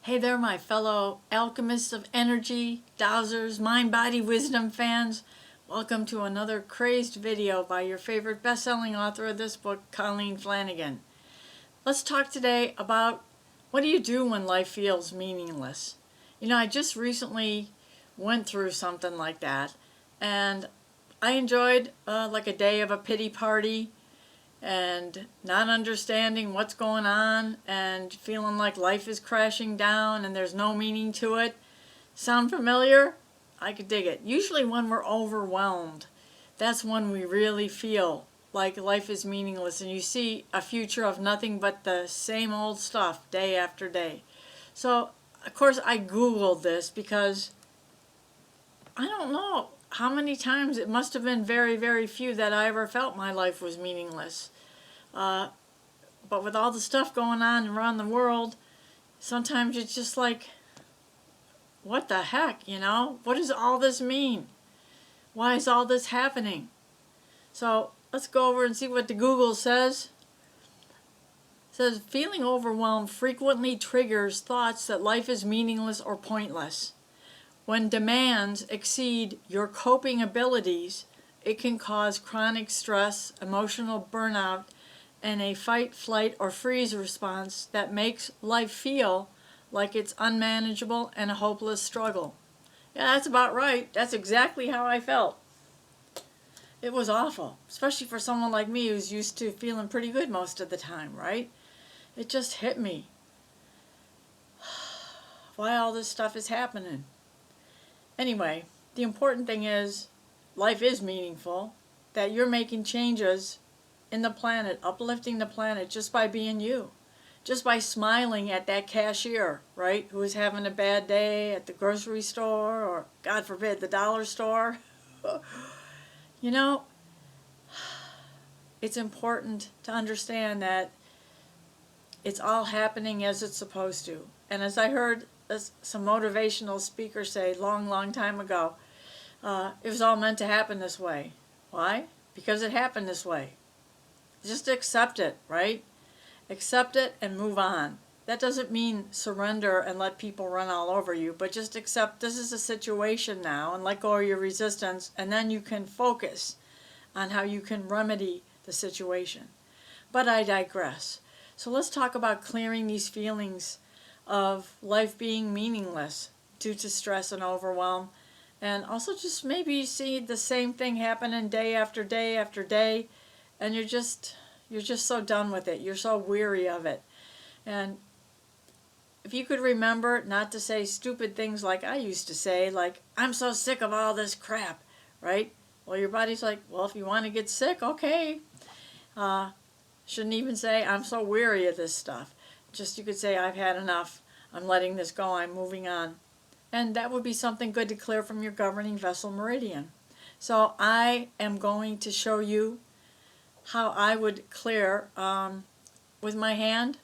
Hey there, my fellow alchemists of energy, dowsers, mind, body, wisdom fans. Welcome to another crazed video by your favorite best-selling author of this book, Colleen Flanagan. Let's talk today about what do you do when life feels meaningless? You know, I just recently went through something like that, and I enjoyed like a day of a pity party and not understanding what's going on and feeling like life is crashing down and there's no meaning to it. Sound familiar? I could dig it. Usually when we're overwhelmed, that's when we really feel like life is meaningless and you see a future of nothing but the same old stuff day after day. So, of course, I Googled this because I don't know how many times, it must have been very, very few that I ever felt my life was meaningless. But with all the stuff going on around the world, sometimes it's just like, what the heck, you know? What does all this mean? Why is all this happening? So let's go over and see what the Google says. It says, feeling overwhelmed frequently triggers thoughts that life is meaningless or pointless. When demands exceed your coping abilities, it can cause chronic stress, emotional burnout, and a fight, flight, or freeze response that makes life feel like it's unmanageable and a hopeless struggle. Yeah, that's about right. That's exactly how I felt. It was awful, especially for someone like me who's used to feeling pretty good most of the time, right? It just hit me. Why all this stuff is happening. Anyway, the important thing is life is meaningful, that you're making changes in the planet, uplifting the planet just by being you. Just by smiling at that cashier, right, who is having a bad day at the grocery store or, God forbid, the dollar store. You know, it's important to understand that it's all happening as it's supposed to. And as I heard some motivational speaker say long time ago, it was all meant to happen this way. Why? Because it happened this way. Just accept it, right? Accept it and move on. That doesn't mean surrender and let people run all over you, but just accept this is a situation now and let go of your resistance, and then you can focus on how you can remedy the situation. But I digress. So let's talk about clearing these feelings of life being meaningless due to stress and overwhelm, and also just maybe see the same thing happening day after day after day, and you're just so done with it. You're so weary of it. And if you could remember not to say stupid things like I used to say, like, I'm so sick of all this crap, right? Well, your body's like, well, if you want to get sick, okay. Shouldn't even say, I'm so weary of this stuff. Just you could say, I've had enough. I'm letting this go. I'm moving on. And that would be something good to clear from your governing vessel meridian. So I am going to show you how I would clear with my hand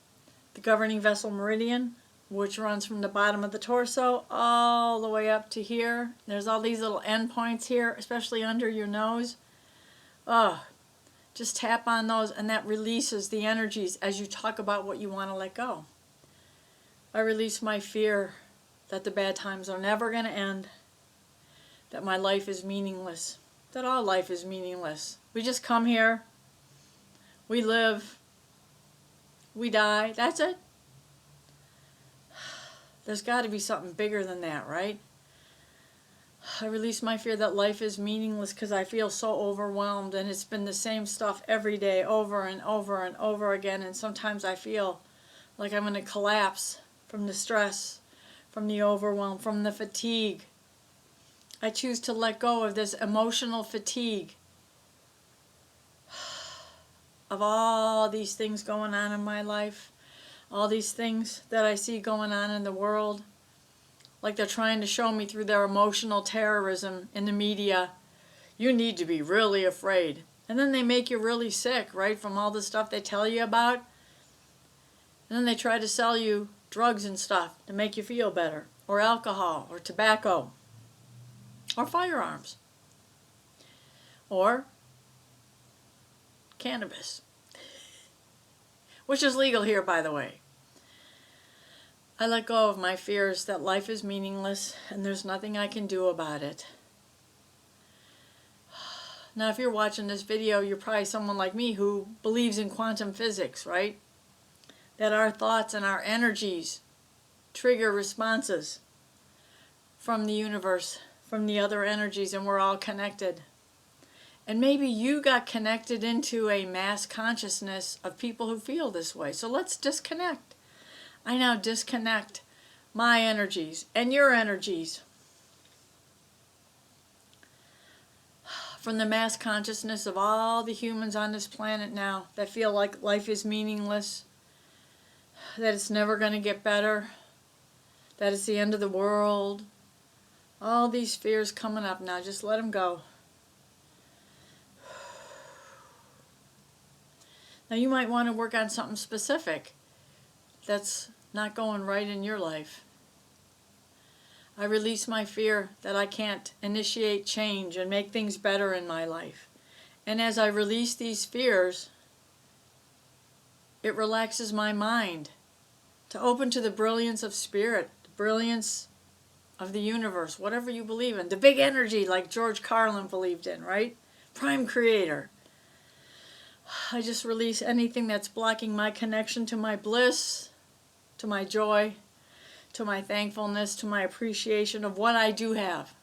the governing vessel meridian, which runs from the bottom of the torso all the way up to here. There's all these little end points here, especially under your nose. Just tap on those, and that releases the energies as you talk about what you want to let go. I release my fear that the bad times are never going to end, that my life is meaningless, that all life is meaningless. We just come here, we live, we die, that's it. There's got to be something bigger than that, right? I release my fear that life is meaningless because I feel so overwhelmed, and it's been the same stuff every day over and over and over again, and sometimes I feel like I'm going to collapse from the stress, from the overwhelm, from the fatigue. I choose to let go of this emotional fatigue of all these things going on in my life, all these things that I see going on in the world, like they're trying to show me through their emotional terrorism in the media. You need to be really afraid. And then they make you really sick, right, from all the stuff they tell you about. And then they try to sell you drugs and stuff to make you feel better, or alcohol, or tobacco, or firearms, or cannabis, which is legal here, by the way. I let go of my fears that life is meaningless and there's nothing I can do about it. Now, if you're watching this video, you're probably someone like me who believes in quantum physics, right? That our thoughts and our energies trigger responses from the universe, from the other energies, and we're all connected. And maybe you got connected into a mass consciousness of people who feel this way. So let's disconnect. I now disconnect my energies and your energies from the mass consciousness of all the humans on this planet now that feel like life is meaningless, that it's never going to get better, that it's the end of the world. All these fears coming up now, just let them go. Now you might want to work on something specific that's not going right in your life. I release my fear that I can't initiate change and make things better in my life. And as I release these fears, it relaxes my mind to open to the brilliance of spirit, the brilliance of the universe, whatever you believe in. The big energy like George Carlin believed in, right? Prime creator. I just release anything that's blocking my connection to my bliss, to my joy, to my thankfulness, to my appreciation of what I do have.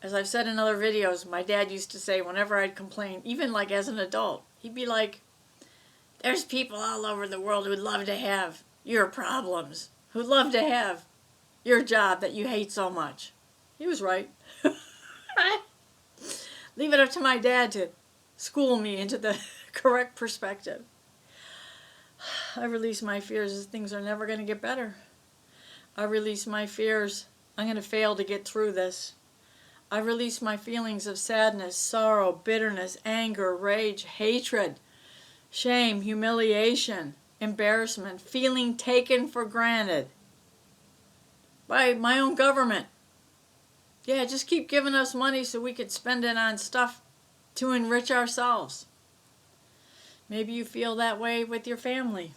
As I've said in other videos, my dad used to say whenever I'd complain, even like as an adult, he'd be like, there's people all over the world who'd love to have your problems, who'd love to have your job that you hate so much. He was right. Leave it up to my dad to school me into the correct perspective. I release my fears as things are never going to get better. I release my fears I'm going to fail to get through this. I release my feelings of sadness, sorrow, bitterness, anger, rage, hatred, shame, humiliation, embarrassment, feeling taken for granted by my own government. Yeah, just keep giving us money so we could spend it on stuff to enrich ourselves. Maybe you feel that way with your family.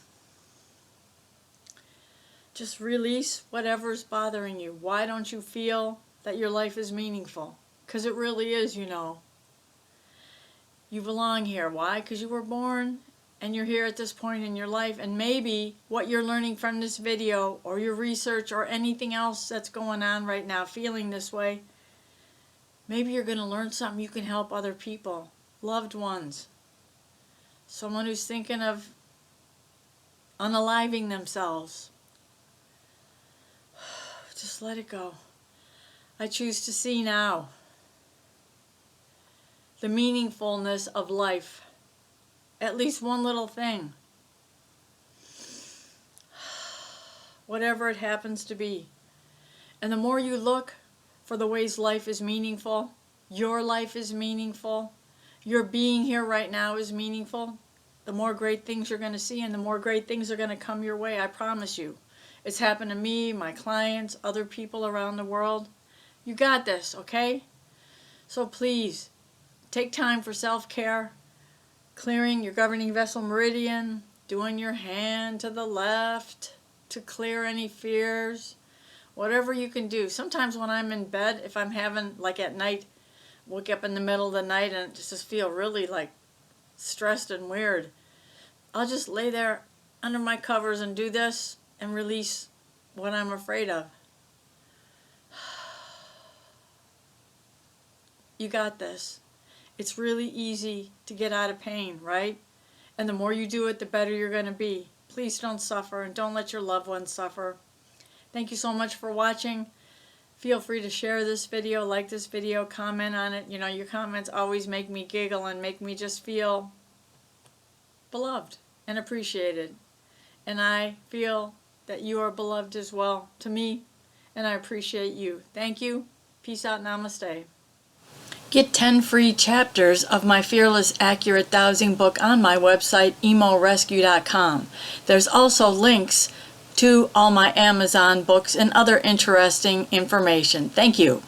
Just release whatever's bothering you. Why don't you feel that your life is meaningful? Because it really is, you know. You belong here. Why? Because you were born and you're here at this point in your life, and maybe what you're learning from this video or your research or anything else that's going on right now, feeling this way, maybe you're going to learn something you can help other people, loved ones, someone who's thinking of unaliving themselves. Just let it go. I choose to see now the meaningfulness of life. At least one little thing. Whatever it happens to be. And the more you look for the ways life is meaningful, your life is meaningful, your being here right now is meaningful, the more great things you're going to see and the more great things are going to come your way, I promise you. It's happened to me, my clients, other people around the world. You got this, okay? So please, take time for self-care, clearing your governing vessel meridian, doing your hand to the left to clear any fears, whatever you can do. Sometimes when I'm in bed, if I'm having, like at night, wake up in the middle of the night and just feel really like stressed and weird, I'll just lay there under my covers and do this and release what I'm afraid of. You got this. It's really easy to get out of pain, right? And the more you do it, the better you're going to be. Please don't suffer and don't let your loved ones suffer. Thank you so much for watching. Feel free to share this video, like this video, comment on it. You know, your comments always make me giggle and make me just feel beloved and appreciated. And I feel that you are beloved as well to me, and I appreciate you. Thank you. Peace out. Namaste. Get 10 free chapters of my Fearless Accurate Dowsing book on my website, emorescue.com. There's also links to all my Amazon books and other interesting information. Thank you.